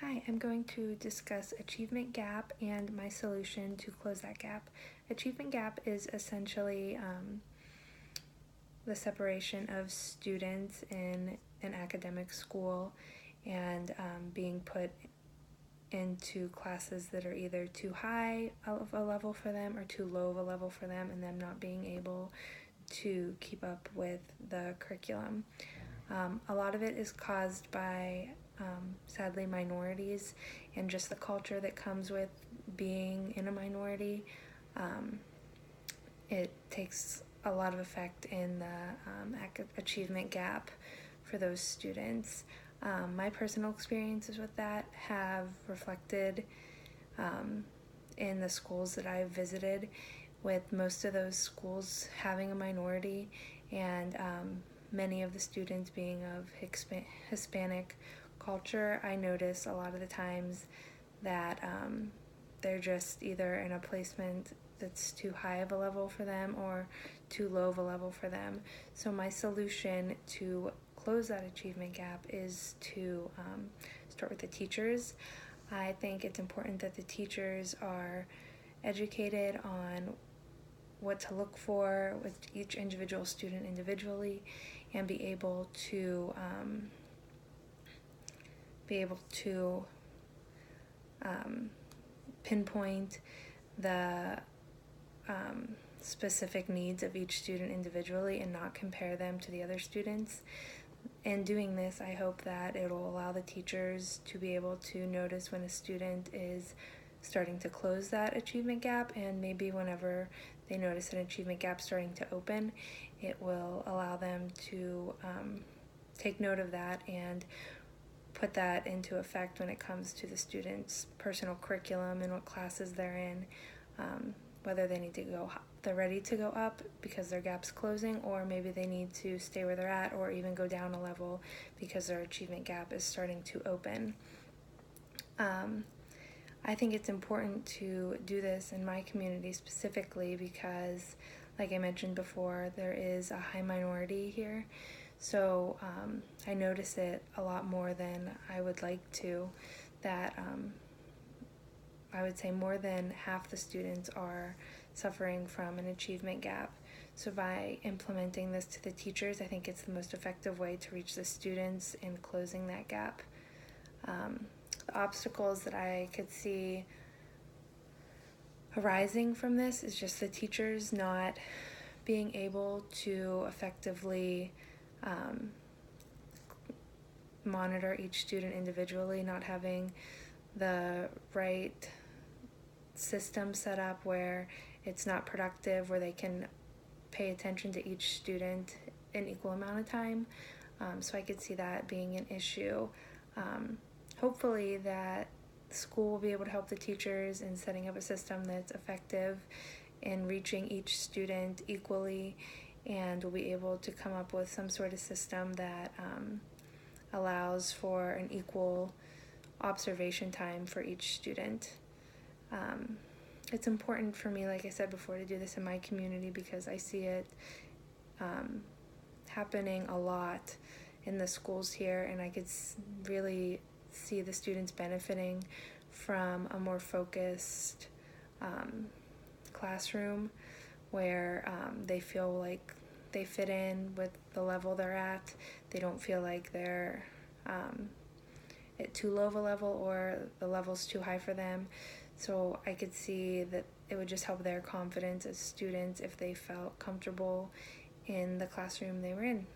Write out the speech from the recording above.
Hi, I'm going to discuss achievement gap and my solution to close that gap. Achievement gap is essentially the separation of students in an academic school and being put into classes that are either too high of a level for them or too low of a level for them, and them not being able to keep up with the curriculum. A lot of it is caused by, sadly, minorities and just the culture that comes with being in a minority. It takes a lot of effect in the achievement gap for those students. My personal experiences with that have reflected in the schools that I've visited, with most of those schools having a minority and many of the students being of Hispanic culture. I notice a lot of the times that they're just either in a placement that's too high of a level for them or too low of a level for them. So my solution to close that achievement gap is to start with the teachers. I think it's important that the teachers are educated on what to look for with each individual student individually, and be able to pinpoint the specific needs of each student individually and not compare them to the other students. In doing this, I hope that it will allow the teachers to be able to notice when a student is starting to close that achievement gap, and maybe whenever they notice an achievement gap starting to open, it will allow them to take note of that and put that into effect when it comes to the students' personal curriculum and what classes they're in, whether they're ready to go up because their gap's closing, or maybe they need to stay where they're at or even go down a level because their achievement gap is starting to open. I think it's important to do this in my community specifically because, like I mentioned before, there is a high minority here. So I notice it a lot more than I would like to, that I would say more than half the students are suffering from an achievement gap. So by implementing this to the teachers, I think it's the most effective way to reach the students in closing that gap. The obstacles that I could see arising from this is just the teachers not being able to effectively monitor each student individually, not having the right system set up where it's not productive, where they can pay attention to each student an equal amount of time. So I could see that being an issue. Hopefully that school will be able to help the teachers in setting up a system that's effective in reaching each student equally, and will be able to come up with some sort of system that allows for an equal observation time for each student. It's important for me, like I said before, to do this in my community because I see it happening a lot in the schools here, and I could really see the students benefiting from a more focused classroom where they feel like they fit in with the level they're at. They don't feel like they're at too low of a level or the level's too high for them. So I could see that it would just help their confidence as students if they felt comfortable in the classroom they were in.